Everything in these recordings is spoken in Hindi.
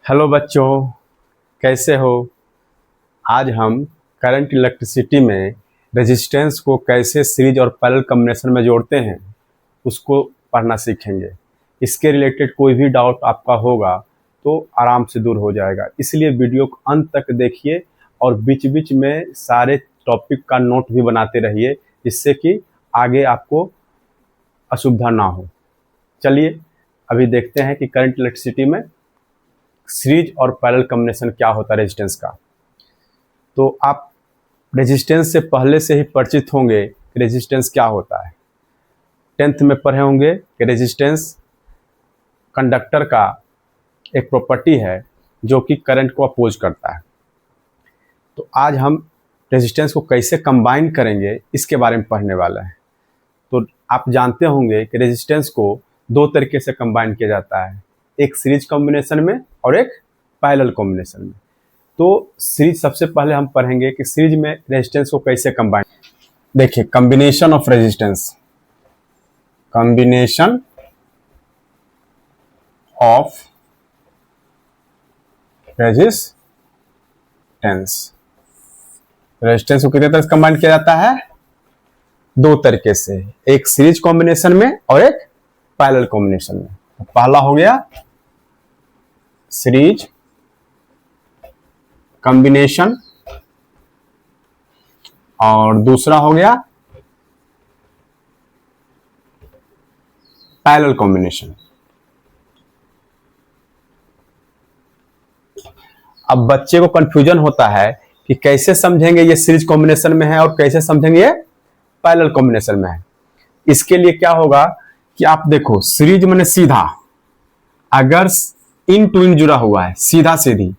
हेलो बच्चों, कैसे हो। आज हम करंट इलेक्ट्रिसिटी में रेजिस्टेंस को कैसे सीरीज और पैरेलल कॉम्बिनेशन में जोड़ते हैं उसको पढ़ना सीखेंगे। इसके रिलेटेड कोई भी डाउट आपका होगा तो आराम से दूर हो जाएगा, इसलिए वीडियो को अंत तक देखिए और बीच बीच में सारे टॉपिक का नोट भी बनाते रहिए, जिससे कि आगे आपको असुविधा ना हो। चलिए अभी देखते हैं कि करंट इलेक्ट्रिसिटी में सीरीज और पैरेलल कॉम्बिनेशन क्या होता है रेजिस्टेंस का। तो आप रेजिस्टेंस से पहले से ही परिचित होंगे कि रेजिस्टेंस क्या होता है। 10th में पढ़े होंगे कि रेजिस्टेंस कंडक्टर का एक प्रॉपर्टी है जो कि करंट को अपोज करता है। तो आज हम रेजिस्टेंस को कैसे कंबाइन करेंगे इसके बारे में पढ़ने वाले हैं। तो आप जानते होंगे कि रेजिस्टेंस को दो तरीके से कंबाइन किया जाता है, एक सीरीज कॉम्बिनेशन में और एक पैरेलल कॉम्बिनेशन में। तो सीरीज सबसे पहले हम पढ़ेंगे कि सीरीज में रेजिस्टेंस को कैसे कंबाइन। देखिए, combination of resistance, combination of resistance को कितने तरह से कंबाइन किया जाता है? दो तरीके से, एक सीरीज कॉम्बिनेशन में और एक पैरेलल कॉम्बिनेशन में। तो पहला हो गया सीरीज कॉम्बिनेशन और दूसरा हो गया पैरेलल कॉम्बिनेशन। अब बच्चे को कंफ्यूजन होता है कि कैसे समझेंगे ये सीरीज कॉम्बिनेशन में है और कैसे समझेंगे ये पैरेलल कॉम्बिनेशन में है। इसके लिए क्या होगा कि आप देखो, सीरीज माने सीधा, अगर इन टू इन जुड़ा हुआ है, सीधा सीधी,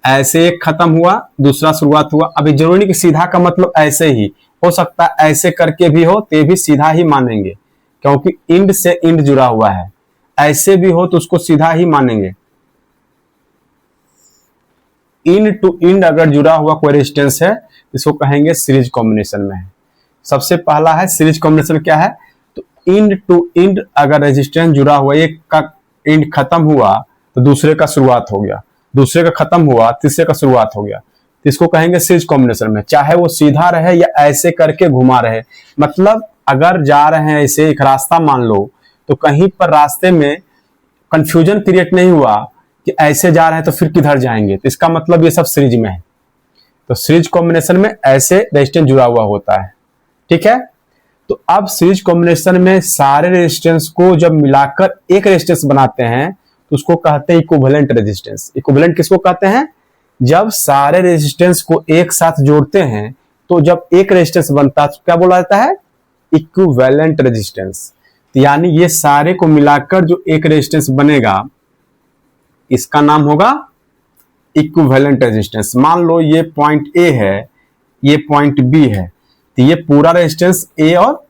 ऐसे एक खत्म हुआ दूसरा शुरुआत हुआ। अभी जरूरी नहीं कि सीधा का मतलब ऐसे ही हो सकता है, ऐसे करके भी हो तो भी सीधा ही मानेंगे, क्योंकि इंड से इंड जुड़ा हुआ है। ऐसे भी हो तो उसको सीधा ही मानेंगे। इंड टू इंड अगर जुड़ा हुआ कोई रेजिस्टेंस है, इसको कहेंगे सीरीज कॉम्बिनेशन में है। सबसे पहला है सीरीज कॉम्बिनेशन क्या है, तो इंड टू इंड अगर रेजिस्टेंस जुड़ा हुआ, एक का इंड खत्म हुआ तो दूसरे का शुरुआत हो गया, दूसरे का खत्म हुआ तीसरे का शुरुआत हो गया, तो इसको कहेंगे सीरीज कॉम्बिनेशन में। चाहे वो सीधा रहे या ऐसे करके घुमा रहे, मतलब अगर जा रहे हैं ऐसे एक रास्ता मान लो, तो कहीं पर रास्ते में कंफ्यूजन क्रिएट नहीं हुआ कि ऐसे जा रहे हैं तो फिर किधर जाएंगे, तो इसका मतलब ये सब सीरीज में है। तो सीरीज कॉम्बिनेशन में ऐसे रेजिस्टेंस जुड़ा हुआ होता है, ठीक है। तो अब सीरीज कॉम्बिनेशन में सारे रेजिस्टेंस को जब मिलाकर एक रेजिस्टेंस बनाते हैं तो उसको कहते हैं इक्विवेलेंट रेजिस्टेंस। इक्विवेलेंट किसको कहते हैं? जब सारे रेजिस्टेंस को एक साथ जोड़ते हैं तो जब एक रेजिस्टेंस बनता है तो क्या बोला जाता है? Equivalent resistance. यानी ये सारे को मिलाकर जो एक रेजिस्टेंस बनेगा इसका नाम होगा इक्विवेलेंट रेजिस्टेंस। मान लो ये पॉइंट ए है, ये पॉइंट बी है, तो ये पूरा रेजिस्टेंस ए और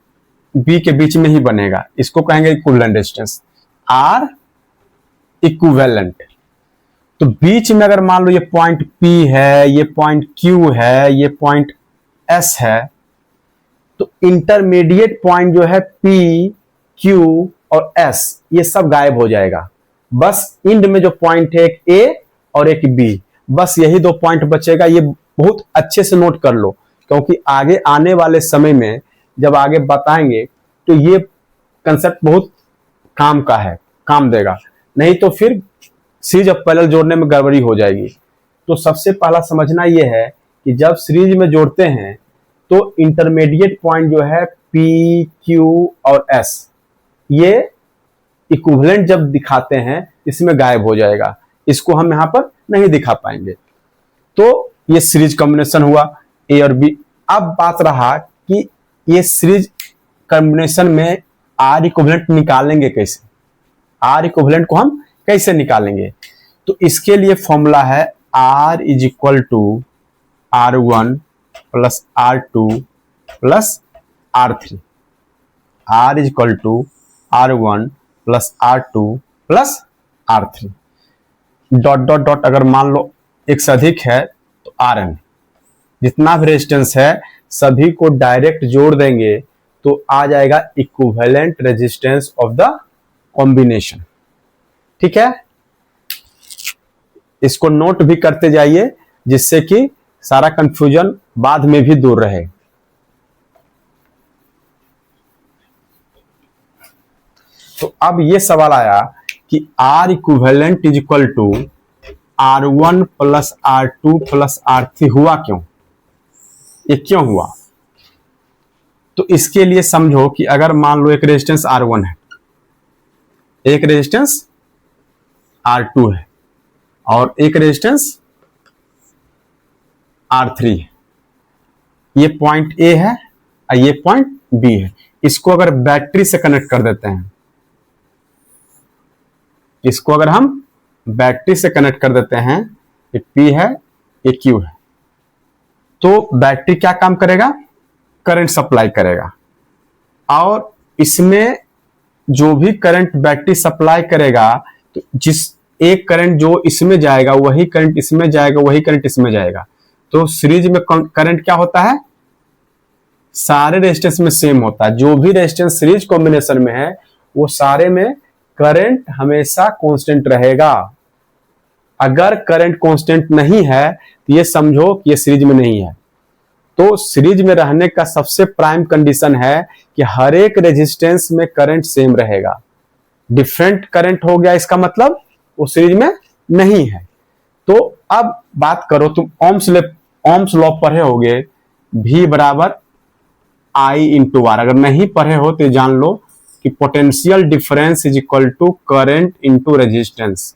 बी के बीच में ही बनेगा, इसको कहेंगे इक्विवेलेंट रेजिस्टेंस। Are equivalent. तो बीच में अगर मान लो ये पॉइंट पी है, ये पॉइंट क्यू है, ये पॉइंट एस है, तो इंटरमीडिएट पॉइंट जो है पी क्यू और एस, ये सब गायब हो जाएगा। बस इंड में जो पॉइंट है एक ए और एक बी, बस यही दो पॉइंट बचेगा। ये बहुत अच्छे से नोट कर लो, क्योंकि आगे आने वाले समय में जब आगे बताएंगे तो ये कंसेप्ट बहुत काम का है, काम देगा। नहीं तो फिर सीरीज और पैरेलल जोड़ने में गड़बड़ी हो जाएगी। तो सबसे पहला समझना यह है कि जब सीरीज में जोड़ते हैं तो इंटरमीडिएट पॉइंट जो है पी क्यू और एस, ये इक्विवेलेंट जब दिखाते हैं इसमें गायब हो जाएगा, इसको हम यहां पर नहीं दिखा पाएंगे। तो ये सीरीज कॉम्बिनेशन हुआ ए और बी। अब बात रहा कि ये सीरीज कॉम्बिनेशन में आर इक्विवेलेंट निकालेंगे कैसे, आर इक्विवेलेंट को हम कैसे निकालेंगे? तो इसके लिए फॉर्मूला है R is equal to R1 plus R2 plus R3। R is equal to R1 plus R2 plus R3। Dot dot dot अगर मान लो एक से अधिक है तो Rn। जितना भी रेजिस्टेंस है सभी को डायरेक्ट जोड़ देंगे तो आ जाएगा equivalent resistance of the combination. ठीक है, इसको नोट भी करते जाइए जिससे कि सारा कंफ्यूजन बाद में भी दूर रहे। तो अब ये सवाल आया कि R equivalent is equal to R1 plus R2 plus R3 हुआ क्यों? ये क्यों हुआ? तो इसके लिए समझो कि अगर मान लो एक रेजिस्टेंस R1 है, एक रेजिस्टेंस R2 है और एक रेजिस्टेंस R3 है। ये पॉइंट A है और ये पॉइंट B है। इसको अगर बैटरी से कनेक्ट कर देते हैं, इसको अगर हम बैटरी से कनेक्ट कर देते हैं, ये P है ये Q है, तो बैटरी क्या काम करेगा? करंट सप्लाई करेगा और इसमें जो भी करंट बैटरी सप्लाई करेगा तो जिस एक करंट जो इसमें जाएगा वही करंट इसमें जाएगा, वही करंट इसमें जाएगा। तो सीरीज में करंट क्या होता है? सारे रेजिस्टेंस में सेम होता है। जो भी रेजिस्टेंस सीरीज कॉम्बिनेशन में है वो सारे में करंट हमेशा कांस्टेंट रहेगा। अगर करंट कांस्टेंट नहीं है तो ये समझो कि ये सीरीज में नहीं है। तो सीरीज में रहने का सबसे प्राइम कंडीशन है कि हर एक रेजिस्टेंस में करंट सेम रहेगा। डिफरेंट करंट हो गया इसका मतलब वो सीरीज में नहीं है। तो अब बात करो, तुम ओम्स लॉ पढ़े होगे, V बराबर I इंटू आर। अगर नहीं पढ़े हो तो जान लो कि potential difference is equal to current into resistance.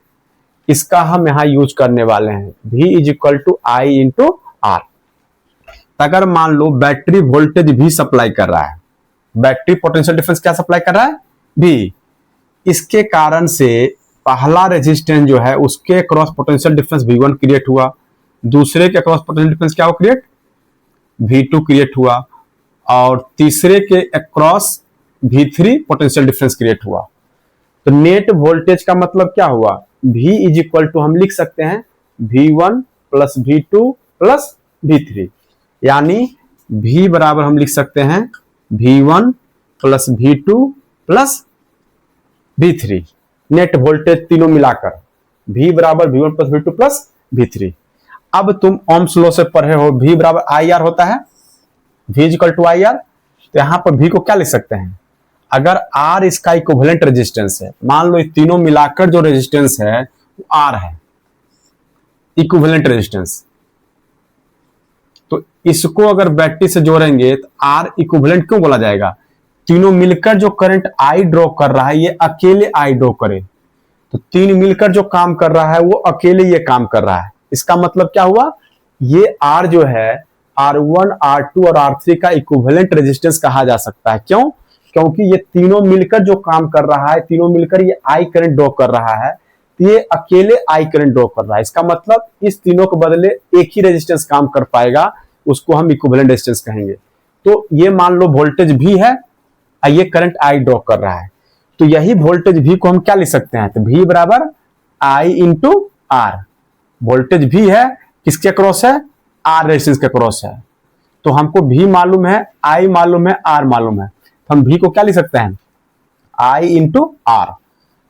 इसका हम यहां यूज करने वाले हैं। V is equal to I into R. अगर मान लो बैटरी वोल्टेज भी सप्लाई कर रहा है, बैटरी पोटेंशियल डिफरेंस क्या सप्लाई कर रहा है? V। इसके कारण से पहला रेजिस्टेंस जो है उसके across potential difference V1 create हुआ, दूसरे के अक्रॉस पोटेंशियल डिफरेंस क्या हो क्रिएट? V2 क्रिएट हुआ और तीसरे के across V3 potential difference create हुआ। तो नेट वोल्टेज का मतलब क्या हुआ? V इज इक्वल टू हम लिख सकते हैं V1 plus V2 plus V3, यानी V बराबर हम लिख सकते हैं V1 plus V2 plus V3। Net voltage तीनों मिलाकर V बराबर V1 plus V2 plus V3। अब तुम ओम्स लॉ से पढ़े हो, V बराबर IR होता है, V इक्वल टू IR। तो यहां पर V को क्या लिख सकते हैं? अगर R इसका इक्विवेलेंट रेजिस्टेंस है, मान लो ये तीनों मिलाकर जो रेजिस्टेंस है वो R है, इक्विवेलेंट रेजिस्टेंस। तो इसको अगर बैटरी से जोड़ेंगे तो R इक्विवेलेंट क्यों बोला जाएगा? तीनों मिलकर जो करंट I ड्रॉ कर रहा है ये अकेले I ड्रॉ करे, तो तीन मिलकर जो काम कर रहा है वो अकेले ये काम कर रहा है। इसका मतलब क्या हुआ? ये R जो है R1, R2 और R3 का इक्विवेलेंट रेजिस्टेंस कहा जा सकता है। क्यों? क्योंकि ये तीनों मिलकर जो काम कर रहा है, तीनों मिलकर ये I करंट ड्रॉ कर रहा है, ये अकेले I करंट ड्रॉ कर रहा है। इसका मतलब इस तीनों के बदले एक ही रेजिस्टेंस काम कर पाएगा, उसको हम इक्विवेलेंट रेजिस्टेंस कहेंगे। तो ये मान लो वोल्टेज V है और ये करंट I ड्रॉ कर रहा है, तो यही वोल्टेज V को हम क्या लिख सकते हैं? तो V बराबर I into R. Voltage V है, किसके क्रॉस है? R रेजिस्टेंस के क्रॉस है। तो हमको V मालूम है, I मालूम है, R मालूम है, तो हम V को क्या लिख सकते हैं? I into R.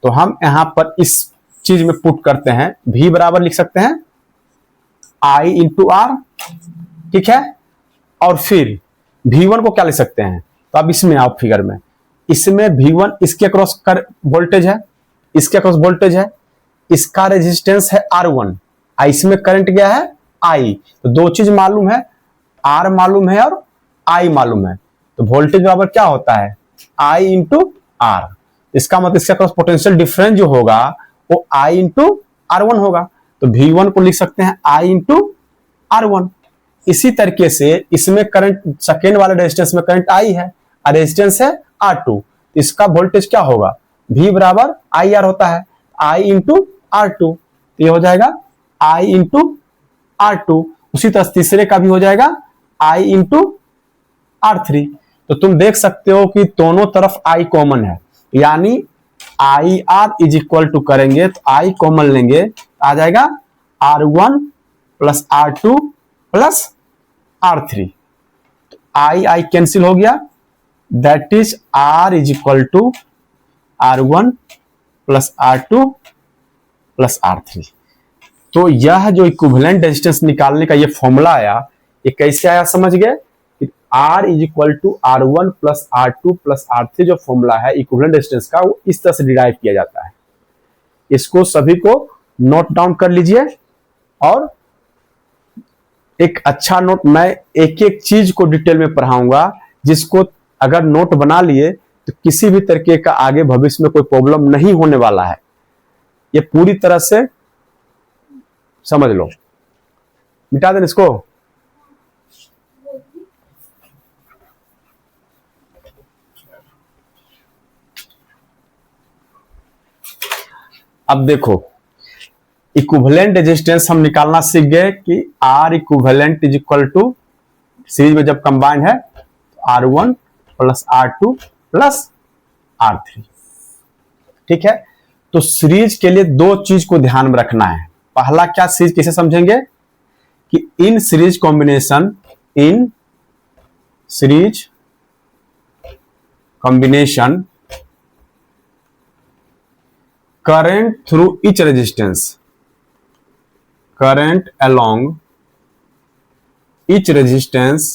तो हम यहां पर इस चीज में पुट करते हैं, V बराबर लिख सकते हैं I इंटू आर, ठीक है। और फिर V1 को क्या लिख सकते हैं? तो अब इसमें आप फिगर में, इसमें V1 इसके अक्रॉस कर वोल्टेज है, इसके अक्रॉस वोल्टेज है, इसका रेजिस्टेंस है R1, इसमें करंट गया है I। तो दो चीज मालूम है, R मालूम है और I मालूम है। तो वोल्टेज बराबर क्या होता है? I into R. इसका मतलब इसके अक्रॉस पोटेंशियल डिफरेंस जो होगा वो I इंटू R1 होगा। तो V1 को लिख सकते हैं I इंटू R1। इसी तरीके से इसमें करंट, सेकेंड वाले रेजिस्टेंस में करंट I है और रेजिस्टेंस है R2, इसका वोल्टेज क्या होगा? V बराबर IR होता है, I इंटू R2। ये हो जाएगा I इंटू R2। उसी तरह तीसरे का भी हो जाएगा I इंटू R3। तो तुम देख सकते हो कि दोनों तरफ I कॉमन है, यानी IR इज इक्वल टू करेंगे तो I कॉमन लेंगे, आ जाएगा R1 plus R2 plus R3। तो I कैंसिल हो गया, that is R is equal to R1 plus R2 plus R3। तो यह जो इक्विवेलेंट रेजिस्टेंस निकालने का ये फॉर्मूला आया, ये कैसे आया समझ गए? R is equal to R1 plus R2 plus R3 जो फॉर्मूला है इक्विवेलेंट रेजिस्टेंस का, वो इस तरह से डिराइव किया जाता है। इसको सभी को नोट डाउन कर लीजिए, और एक अच्छा नोट, मैं एक एक चीज को डिटेल में पढ़ाऊंगा, जिसको अगर नोट बना लिए तो किसी भी तरीके का आगे भविष्य में कोई प्रॉब्लम नहीं होने वाला है। ये पूरी तरह से समझ लो। मिटा दें इसको। अब देखो, इक्विवेलेंट रेजिस्टेंस हम निकालना सीख गए कि R equivalent is equal to, series में जब कंबाइंड है R1 plus R2 plus R3। ठीक है, तो सीरीज के लिए दो चीज को ध्यान में रखना है। पहला क्या, सीरीज कैसे समझेंगे कि in series combination, in series combination current through each resistance, current along each resistance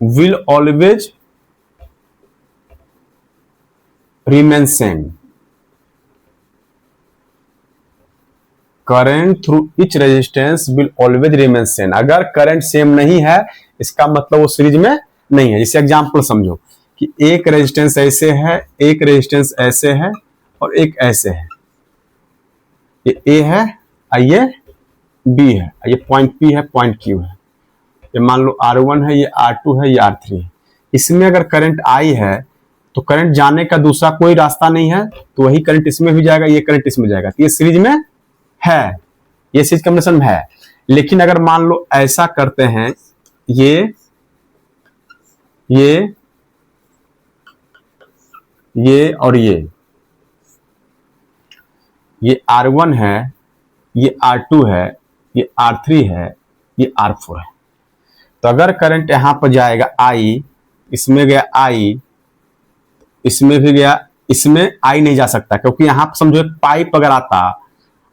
will always remain same. Current through each resistance will always remain same. अगर करंट सेम नहीं है, इसका मतलब वो सीरीज में नहीं है। जैसे एग्जांपल समझो कि एक रेजिस्टेंस ऐसे है, एक रेजिस्टेंस ऐसे है, और एक ऐसे है। ये ए है, ये बी है, ये पॉइंट पी है, पॉइंट क्यू है। ये मान लो R1 है, ये R2 है, ये R3 है। इसमें अगर करंट आई है तो करंट जाने का दूसरा कोई रास्ता नहीं है, तो वही करंट इसमें भी जाएगा, ये करंट इसमें जाएगा। तो ये सीरीज में है, ये सीरीज कॉम्बिनेशन में है। लेकिन अगर मान लो ऐसा करते हैं, ये और ये R1 है, ये R2 है, ये R3 है, ये R4 है। तो अगर करंट यहां पर जाएगा I, इसमें गया I, इसमें भी गया, इसमें I नहीं जा सकता, क्योंकि यहां पर समझो एक पाइप अगर आता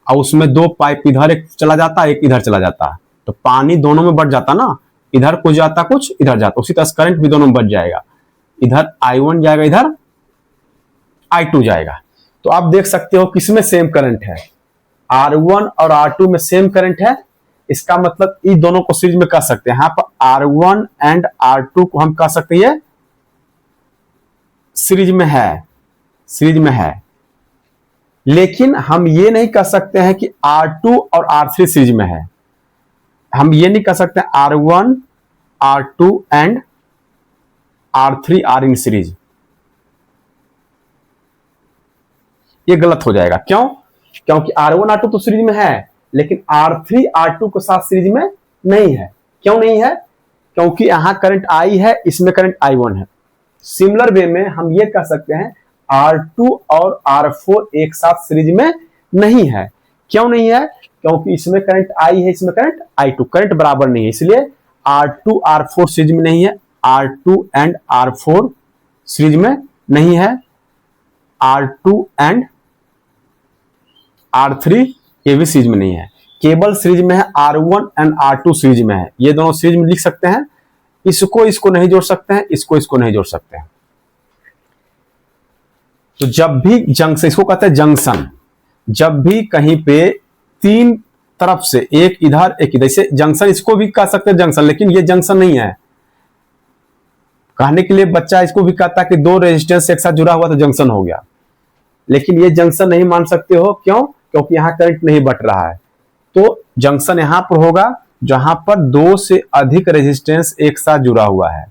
और उसमें दो पाइप, इधर एक चला जाता, एक इधर चला जाता, तो पानी दोनों में बढ़ जाता ना, इधर कुछ जाता, कुछ इधर जाता। उसी तरह करंट भी दोनों में बढ़ जाएगा, इधर I1 जाएगा, इधर I2 जाएगा। तो आप देख सकते हो किसमें सेम करंट है, R1 और R2 में सेम करंट है। इसका मतलब इन दोनों को सीरीज में कह सकते हैं। यहां पर R1 एंड R2 को हम कह सकते हैं सीरीज में है, सीरीज में है। लेकिन हम ये नहीं कह सकते हैं कि R2 और R3 सीरीज में है। हम ये नहीं कह सकते R1, R2 and R3 are in series. ये गलत हो जाएगा। क्यों? क्योंकि R1, R2 तो सीरीज में है, लेकिन R3, R2 के साथ सीरीज में नहीं है। क्यों नहीं है? क्योंकि यहां करंट I है, इसमें करंट I1 है। सिमिलर वे में हम ये कह सकते हैं R2 और R4 एक साथ सीरीज में नहीं है। क्यों नहीं है? क्योंकि इसमें करंट I है, इसमें करंट I2, करंट बराबर नहीं है, इसलिए R2, R4 सीरीज में नहीं है। R2 एंड R4 सीरीज में नहीं है। R2 एंड R3 ये भी सीरीज में नहीं है। केवल सीरीज में है R1 एंड R2 सीरीज में है। ये दोनों सीरीज में लिख सकते हैं। इसको नहीं जोड़ सकते हैं, इसको नहीं जोड़ सकते हैं। तो जब भी जंक्शन, इसको कहते हैं जंक्शन, जब भी कहीं पे तीन तरफ से, एक इधर एक इधर, जैसे जंक्शन, इसको भी कह सकते हैं जंक्शन, लेकिन ये जंक्शन नहीं है। कहने के लिए बच्चा इसको भी कहता है कि दो रेजिस्टेंस एक साथ जुड़ा हुआ तो जंक्शन हो गया, लेकिन ये जंक्शन नहीं मान सकते हो। क्यों? क्योंकि यहां करंट नहीं बट रहा है। तो जंक्शन यहां पर होगा जहां पर दो से अधिक रेजिस्टेंस एक साथ जुड़ा हुआ है।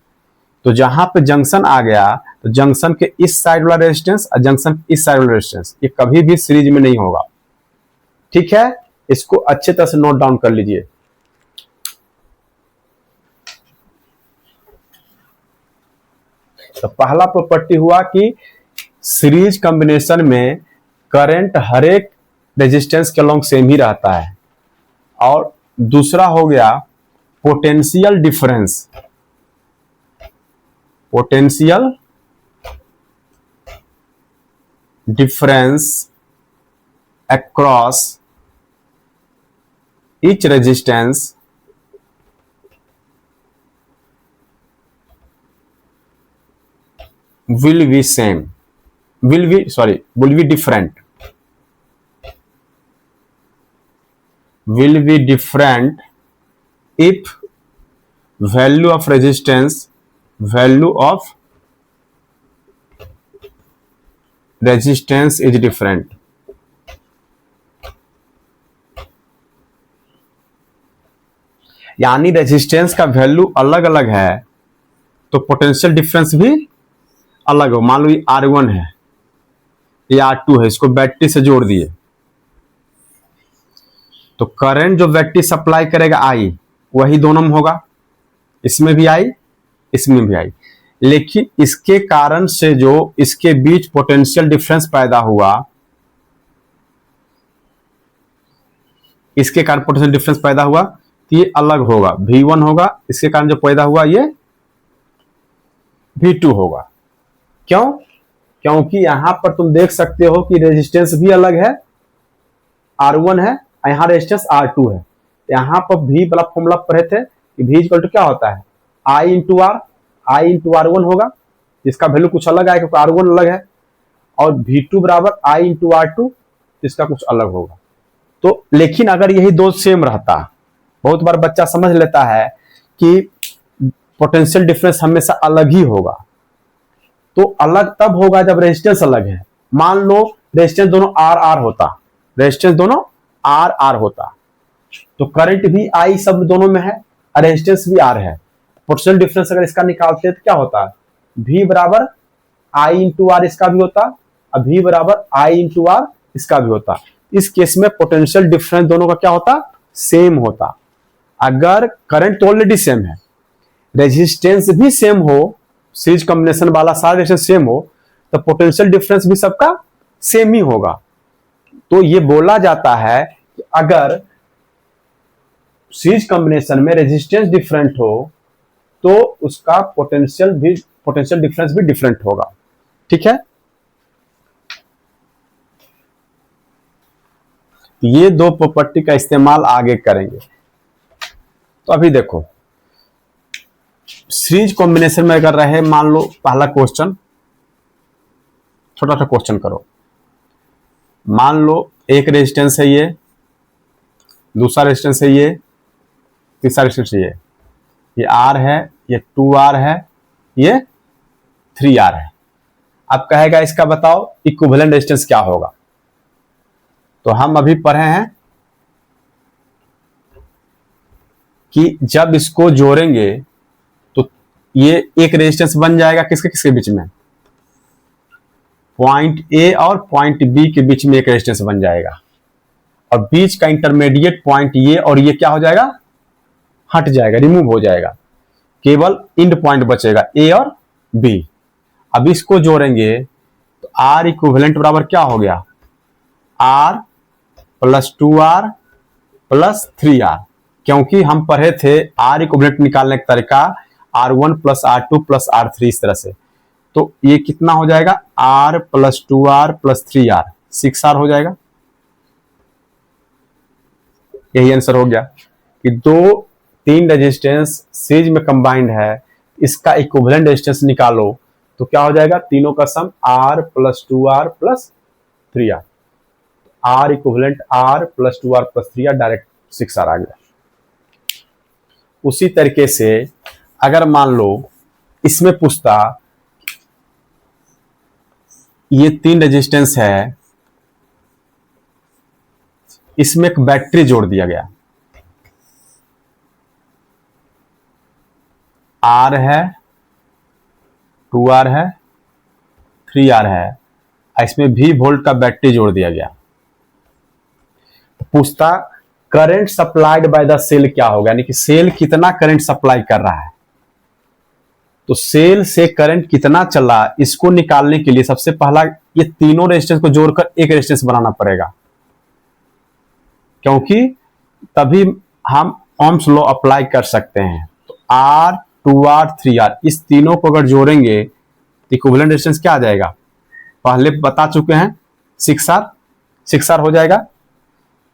तो जहां पे जंक्शन आ गया, तो जंक्शन के इस साइड वाला रेजिस्टेंस और जंक्शन इस साइड वाला रेजिस्टेंस, ये कभी भी सीरीज में नहीं होगा। ठीक है, इसको अच्छे तरह से नोट डाउन कर लीजिए। तो पहला प्रॉपर्टी हुआ कि सीरीज कॉम्बिनेशन में करंट हर एक रेजिस्टेंस के अलोंग सेम ही रहता है। और दूसरा हो गया potential difference, potential difference across each resistance will be same, will be different, will be different if value of resistance is different. यानी रेजिस्टेंस का वैल्यू अलग अलग है तो पोटेंशियल डिफरेंस भी अलग हो। मान लो ये R1 है, ये R2 है, इसको बैटरी से जोड़ दिए तो करंट जो बैटरी सप्लाई करेगा I वही दोनों में होगा, इसमें भी I इसमें भी I, लेकिन इसके कारण से जो इसके बीच पोटेंशियल डिफरेंस पैदा हुआ, इसके कारण पोटेंशियल डिफरेंस पैदा हुआ तो ये अलग होगा, V1 होगा, इसके कारण जो पैदा हुआ ये V2 होगा। क्यों? क्योंकि यहां पर तुम देख सकते हो कि रेजिस्टेंस भी अलग है, R1 है, यहां रेजिस्टेंस R2 है। यहां पर V वाला फॉर्मूला पढ़े थे कि V इक्वल टू क्या होता है, I into R, I into R1 होगा, जिसका वैल्यू कुछ अलग आएगा क्योंकि R1 अलग है, और V2 बराबर I इंटू R2, जिसका कुछ अलग होगा। तो लेकिन अगर यही दो सेम रहता, बहुत बार बच्चा समझ लेता है कि पोटेंशियल डिफरेंस हमेशा अलग ही होगा, तो अलग तब होगा जब रेजिस्टेंस अलग है। मान लो रेजिस्टेंस दोनों R होता, रेजिस्टेंस दोनों R होता तो करंट भी I सब दोनों में है और रेजिस्टेंस भी R है। पोटेंशियल डिफरेंस अगर इसका निकालते हैं तो क्या होता है, V बराबर I इंटू R इसका भी होता, और V बराबर I इंटू R इसका भी होता। इस केस में पोटेंशियल डिफरेंस दोनों का क्या होता, सेम होता। अगर करंट तो ऑलरेडी सेम है, रेजिस्टेंस भी सेम हो, सीरीज कॉम्बिनेशन वाला सारा रेजिस्टेंस सेम हो, तो पोटेंशियल डिफरेंस भी सबका सेम ही होगा। तो ये बोला जाता है कि अगर सीरीज कॉम्बिनेशन में रेजिस्टेंस डिफरेंट हो तो उसका पोटेंशियल डिफरेंस भी डिफरेंट होगा। ठीक है, ये दो प्रॉपर्टी का इस्तेमाल आगे करेंगे। तो अभी देखो सीरीज कॉम्बिनेशन में अगर रहे, मान लो पहला क्वेश्चन, छोटा सा क्वेश्चन करो। मान लो एक रेजिस्टेंस है दूसरा रेजिस्टेंस है तीसरा रेजिस्टेंस है ये R है, ये 2R है, ये 3R है। अब कहेगा इसका बताओ इक्विवेलेंट रेजिस्टेंस क्या होगा। तो हम अभी पढ़े हैं कि जब इसको जोड़ेंगे तो ये एक रेजिस्टेंस बन जाएगा किसके किसके बीच में, पॉइंट A और पॉइंट B के बीच में एक रेजिस्टेंस बन जाएगा, और बीच का इंटरमीडिएट पॉइंट ये और ये क्या हो जाएगा, हट जाएगा, रिमूव हो जाएगा, केवल इंड पॉइंट बचेगा A और B। अब इसको जोड़ेंगे तो R इक्विवेलेंट बराबर क्या हो गया, R plus 2R plus 3R, क्योंकि हम पढ़े थे R इक्विवेलेंट निकालने का तरीका R1 plus R2 plus R3 इस तरह से। तो ये कितना हो जाएगा, R plus 2R plus 3R, 6R हो जाएगा। यही आंसर हो गया कि तीन रेजिस्टेंस सीरीज में कंबाइंड है, इसका इक्विवेलेंट रेजिस्टेंस निकालो तो क्या हो जाएगा, तीनों का सम R plus 2R plus 3R, R equivalent R plus 2R plus 3R, direct 6R आ गया। उसी तरीके से अगर मान लो इसमें पूछता ये तीन रेजिस्टेंस है, इसमें एक बैटरी जोड़ दिया गया, R है, 2R है, 3R है, इसमें V वोल्ट का बैटरी जोड़ दिया गया। पूछता current supplied by the cell क्या होगा, यानी कि सेल कितना करंट सप्लाई कर रहा है। तो सेल से करंट कितना चला, इसको निकालने के लिए सबसे पहला ये तीनों रेजिस्टेंस को जोड़कर एक रेजिस्टेंस बनाना पड़ेगा, क्योंकि तभी हम ओम्स लॉ अप्लाई कर सकते हैं। तो R 2R 3R इस तीनों को अगर जोड़ेंगे तो इक्विवेलेंट रेजिस्टेंस क्या आ जाएगा, पहले बता चुके हैं, 6R हो जाएगा।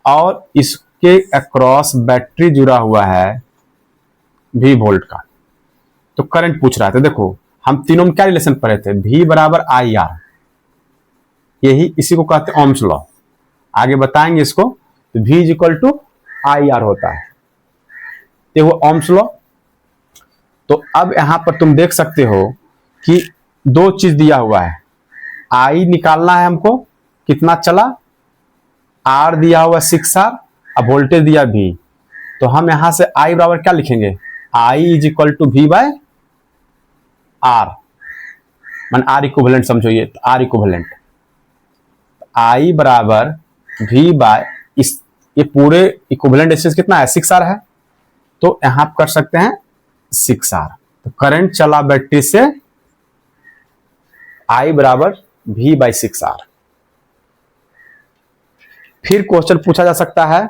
और इसके अक्रॉस बैटरी जुड़ा हुआ है V वोल्ट का, तो करंट पूछ रहा था। देखो हम तीनों में क्या रिलेशन पढ़े थे, V बराबर IR, यही इसी को कहते हैं ओम्स लॉ, आगे बताएंगे इसको। तो V is equal to IR होता है, ये वो ओम्स लॉ। तो अब यहां पर तुम देख सकते हो कि दो चीज दिया हुआ है, I निकालना है हमको, कितना चला, R दिया हुआ 6R, अब वोल्टेज दिया V। तो हम यहां से I बराबर क्या लिखेंगे, I is equal to V by R, मान R इक्विवेलेंट समझो, ये R इक्विवेलेंट, I बराबर V बाय इस, ये पूरे इक्विवेलेंट रेजिस्टेंस कितना है, 6R है, तो यहां आप कर सकते हैं 6R। तो करंट चला बैटरी से I बराबर V बाई 6R। फिर क्वेश्चन पूछा जा सकता है,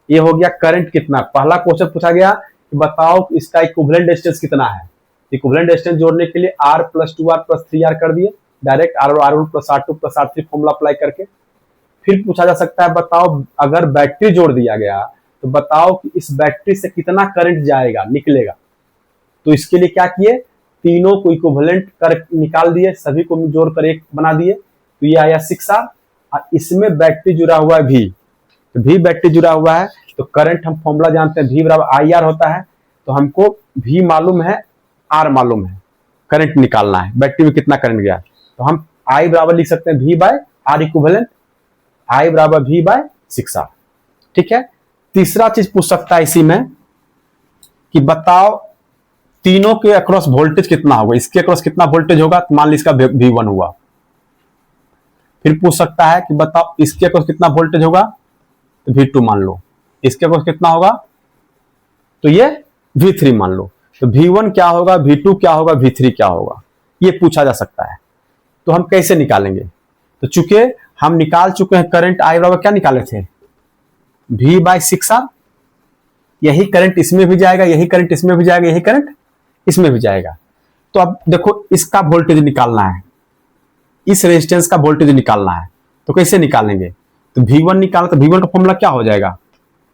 ये हो गया करंट कितना। पहला क्वेश्चन पूछा गया कि बताओ इसका इक्विवेलेंट रेजिस्टेंस कितना है। इक्विवेलेंट रेजिस्टेंस जोड़ने के लिए R plus 2R plus 3R कर दिए, direct R1 plus R2 plus R3 formula apply करके। फिर पूछा जा सकता है बताओ अगर बैटरी जोड़ दिया गया तो बताओ कि इस बैटरी से कितना करंट जाएगा, निकलेगा। तो इसके लिए क्या किए, तीनों को इक्विवेलेंट कर निकाल दिए, सभी को जोड़कर एक बना दिए, तो ये आया 6R। और इसमें बैटरी जुड़ा हुआ है V, तो V बैटरी जुड़ा हुआ है, तो करंट हम फॉर्मूला जानते हैं V बराबर IR होता है। तो हमको V मालूम है, R मालूम है, करंट निकालना है, बैटरी में कितना करंट गया। तो हम I बराबर लिख सकते हैं V by R equivalent, I बराबर V बाय 6R। ठीक है। तीसरा चीज पूछ सकता है इसी में कि बताओ तीनों के अक्रॉस वोल्टेज कितना होगा, इसके अक्रॉस कितना वोल्टेज होगा, तो मान ली इसका V1 हुआ। फिर पूछ सकता है कि बताओ इसके अक्रॉस कितना वोल्टेज होगा, तो V2 मान लो, इसके अक्रॉस कितना होगा, तो ये V3 मान लो। तो V1 क्या होगा, V2 क्या होगा, V3 क्या होगा, ये पूछा जा सकता है। तो हम कैसे निकालेंगे, तो चूंकि हम निकाल चुके हैं करंट I बराबर क्या निकाले थे, V बाय 6R, यही करंट इसमें भी जाएगा, यही करंट इसमें भी जाएगा, यही करंट इसमें भी जाएगा। तो अब देखो इसका वोल्टेज निकालना है, इस रेजिस्टेंस का वोल्टेज निकालना है, तो कैसे निकालेंगे, तो V1 निकालना, तो V1 का फॉर्मूला क्या हो जाएगा,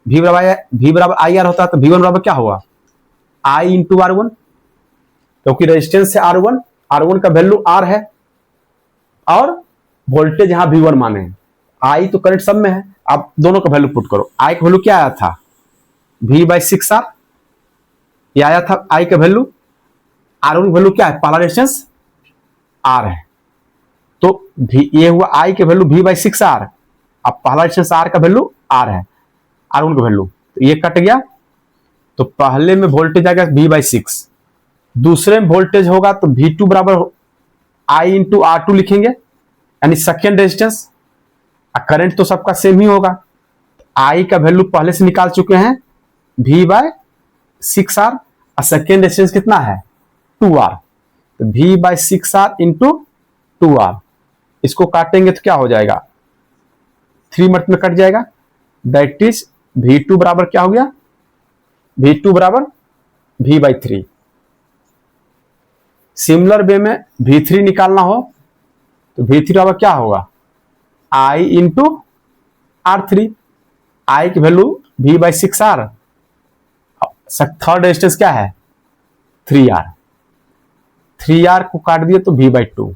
V बराबर IR होता है, तो V1 बराबर क्या होगा, I इंटू R1, क्योंकि रेजिस्टेंस है R1 का वैल्यू R है, और वोल्टेज यहां V1 माने हैं, I तो करंट सब में है। आप दोनों का वैल्यू पुट करो, I का वैल्यू क्या आया था, V बाई 6R, ये आया था I का वैल्यू, R1 वैल्यू क्या है, पहला रेजिस्टेंस R है, तो ये हुआ I के वैल्यू V बाई 6R, अब पहला रेजिस्टेंस R का वैल्यू R है, R1 का वैल्यू, तो ये कट गया। तो पहले में वोल्टेज आएगा V बाई 6, दूसरे में वोल्टेज होगा तो V2 बराबर I इंटू R2 लिखेंगे, यानी सेकेंड रेजिस्टेंस। करंट तो सबका सेम ही होगा, I का वैल्यू पहले से निकाल चुके हैं V बाय 6R, और सेकेंड रेजिस्टेंस कितना है 2R, तो V by 6R into 2R, इसको काटेंगे तो क्या हो जाएगा, 3 मर्त में कट जाएगा, दैट इज V2 बराबर क्या हो गया, V2 बराबर V बाई 3। सिमिलर वे में V3 निकालना हो तो V3 बराबर क्या होगा, I इंटू R3, I की value V by 6R, third resistance क्या है 3R को काट दिए तो V बाई 2।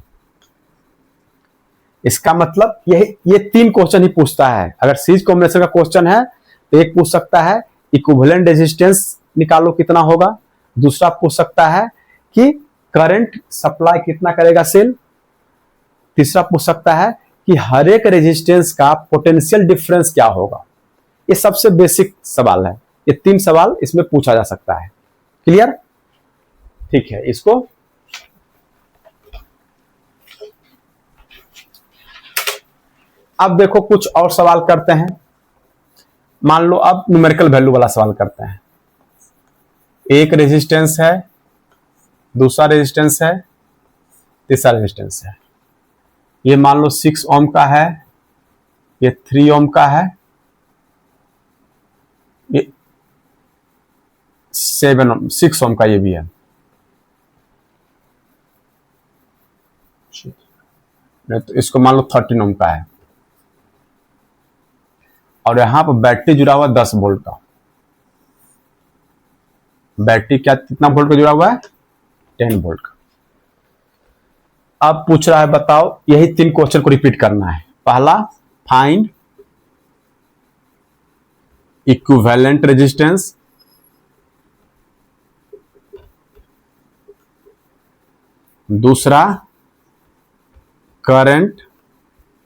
इसका मतलब ये 3 क्वेश्चन ही पूछता है। अगर सीरीज कॉम्बिनेशन का क्वेश्चन है तो एक पूछ सकता है इक्विवेलेंट रेजिस्टेंस निकालो कितना होगा, दूसरा पूछ सकता है कि करंट सप्लाई कितना करेगा सेल, तीसरा पूछ सकता है कि हर एक रेजिस्टेंस का पोटेंशियल डिफरेंस क्या होगा। ये सबसे बेसिक सवाल है, ये 3 सवाल इसमें पूछा जा सकता है। क्लियर, ठीक है। इसको अब देखो कुछ और सवाल करते हैं। मान लो अब न्यूमेरिकल वैल्यू वाला सवाल करते हैं। एक रेजिस्टेंस है, दूसरा रेजिस्टेंस है, तीसरा रेजिस्टेंस है। ये मान लो 6 ओम का है, ये 3 ओम का है, ये 6 ओम का ये भी है। नहीं तो इसको मान लो 13 ओम का है, और यहां पर बैटरी जुड़ा हुआ 10 वोल्ट का। बैटरी क्या कितना वोल्ट का जुड़ा हुआ है? 10 वोल्ट का। अब पूछ रहा है बताओ, यही 3 क्वेश्चन को रिपीट करना है। पहला, फाइंड इक्विवेलेंट रेजिस्टेंस, दूसरा current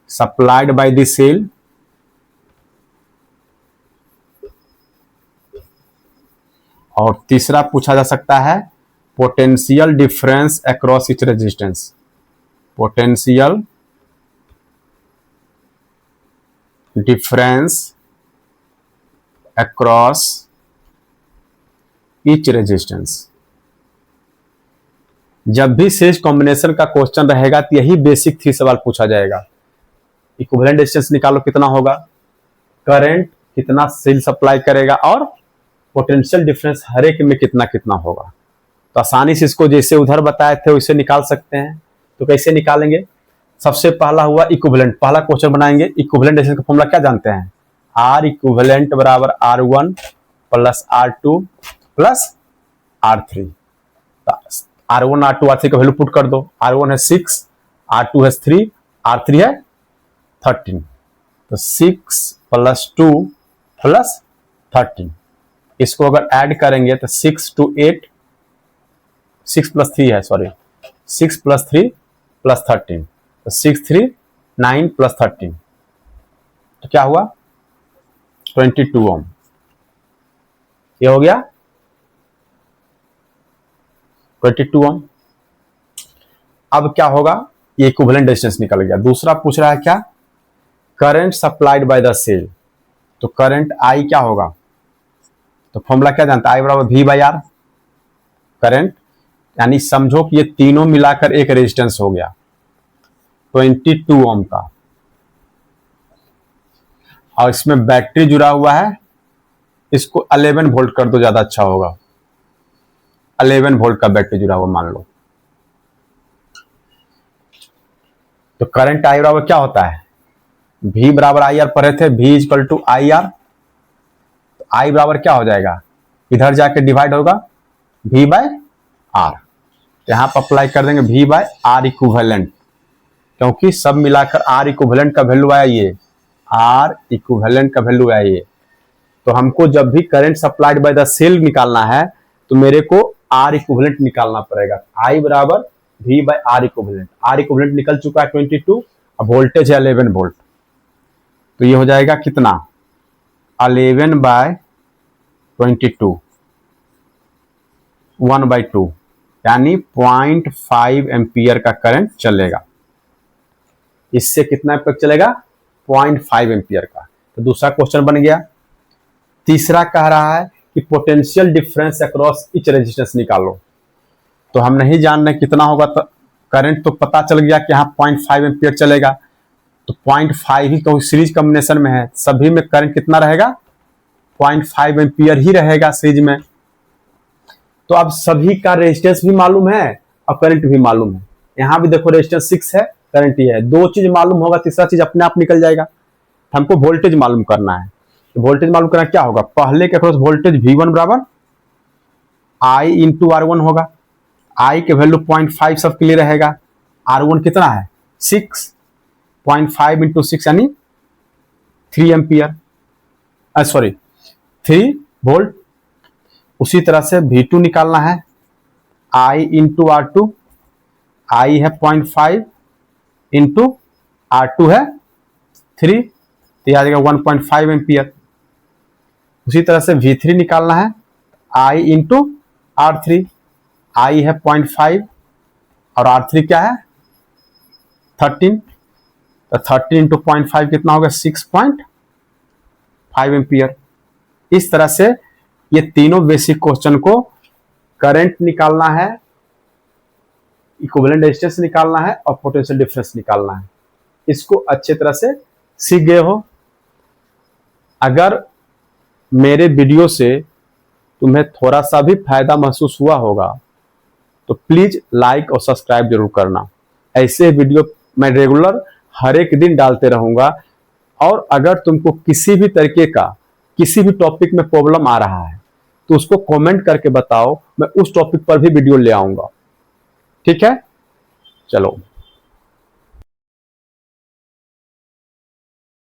supplied by the cell, और तीसरा पूछा जा सकता है potential difference across each resistance. Potential difference across each resistance. जब भी सीरीज कॉम्बिनेशन का क्वेश्चन रहेगा तो यही बेसिक 3 सवाल पूछा जाएगा। इक्विवेलेंट रेजिस्टेंस निकालो कितना होगा, करंट कितना सेल सप्लाई करेगा, और पोटेंशियल डिफरेंस हर एक में कितना कितना होगा। तो आसानी से इसको जैसे उधर बताए थे वैसे निकाल सकते हैं। तो कैसे निकालेंगे? सबसे पहला हुआ इक्विवेलेंट, पहला क्वेश्चन बनाएंगे। इक्विवेलेंट रेजिस्टेंस का फॉर्मूला क्या जानते हैं? आर इक्विवेलेंट बराबर R1 plus R2 plus R3। R1 R2 R3 का वैल्यू पुट कर दो। R1 है 6, R2 है 3, R3 है 13। तो 6 प्लस 2 प्लस 13, इसको अगर ऐड करेंगे तो 6 to 8, 6 प्लस 3 है, सॉरी 6 प्लस 3 प्लस 13, तो 6 3 9 प्लस 13, तो क्या हुआ 22 ओम। ये हो गया 22 ओम। अब क्या होगा, ये इक्विवेलेंट रेजिस्टेंस निकल गया। दूसरा पूछ रहा है क्या, current supplied by the cell. तो करंट आई क्या होगा, तो फॉर्मूला क्या जानता है, आई बराबर V बाई आर। करंट यानी समझो कि ये तीनों मिलाकर एक रेजिस्टेंस हो गया 22 ओम का, और इसमें बैटरी जुड़ा हुआ है, इसको 11 वोल्ट कर दो, ज्यादा अच्छा होगा। 11 वोल्ट का बैटरी जुड़ा हुआ मान लो। तो करंट आई बराबर क्या होता है, V बराबर आई आर पढ़े थे, V equal to I R. तो आई बराबर क्या हो जाएगा, इधर जाके डिवाइड होगा V बाय आर। यहां पर अप्लाई कर देंगे V बाय आर इक्विवेलेंट, क्योंकि सब मिलाकर R इक्विवेलेंट का वैल्यू आया, ये R इक्विवेलेंट का वैल्यू आया ये। तो हमको जब भी current supplied by the cell निकालना है तो मेरे को R इक्विवेलेंट निकालना पड़ेगा। I बराबर V by R equivalent. R equivalent निकल चुका है 22, अब वोल्टेज है 11 वोल्ट, तो ये हो जाएगा कितना 11 बाय 22, 1/2, यानी 0.5 एम्पियर का करंट चलेगा। इससे कितना एम्पियर चलेगा, 0.5 एम्पियर का। तो दूसरा क्वेश्चन बन गया। तीसरा कह रहा है कि potential difference across each resistance निकालो। तो हम नहीं जान रहे कितना होगा, तो करंट तो पता चल गया कि यहाँ 0.5 एम्पियर चलेगा, तो 0.5 ही, क्योंकि सीरीज कॉम्बिनेशन में है, सभी में करंट कितना रहेगा 0.5 एम्पियर ही रहेगा सीरीज में। तो अब सभी का रेजिस्टेंस भी मालूम है और करंट भी मालूम है। यहां भी देखो रेजिस्टेंस 6 है, करंट ही है। दो चीज मालूम होगा, तीसरा चीज अपने आप निकल जाएगा। हमको वोल्टेज मालूम करना है। तो वोल्टेज मालूम करना क्या होगा, पहले के अक्रॉस वोल्टेज V1 बराबर I इंटू R1 होगा। I के वैल्यू 0.5 सबके लिए रहेगा। R1 कितना है 6, 0.5 इंटू 6 यानी 3 एम्पियर, सॉरी 3 वोल्ट। उसी तरह से V2 निकालना है, I इंटू R2, I है 0.5 इंटू R2 है 3, तो आ जाएगा 1.5 एम्पियर। उसी तरह से V3 निकालना है, I इंटू R3, I है 0.5 और R3 क्या है 13, तो 13 इंटू 0.5 कितना होगा 6.5 एम्पियर। इस तरह से ये तीनों बेसिक क्वेश्चन को, करंट निकालना है, इक्विवेलेंट रेजिस्टेंस निकालना है और पोटेंशियल डिफरेंस निकालना है, इसको अच्छे तरह से सीख गए हो। अगर मेरे वीडियो से तुम्हें थोड़ा सा भी फायदा महसूस हुआ होगा तो प्लीज लाइक और सब्सक्राइब जरूर करना। ऐसे वीडियो मैं रेगुलर हर एक दिन डालते रहूंगा। और अगर तुमको किसी भी तरीके का किसी भी टॉपिक में प्रॉब्लम आ रहा है तो उसको कमेंट करके बताओ, मैं उस टॉपिक पर भी वीडियो ले आऊंगा। ठीक है, चलो।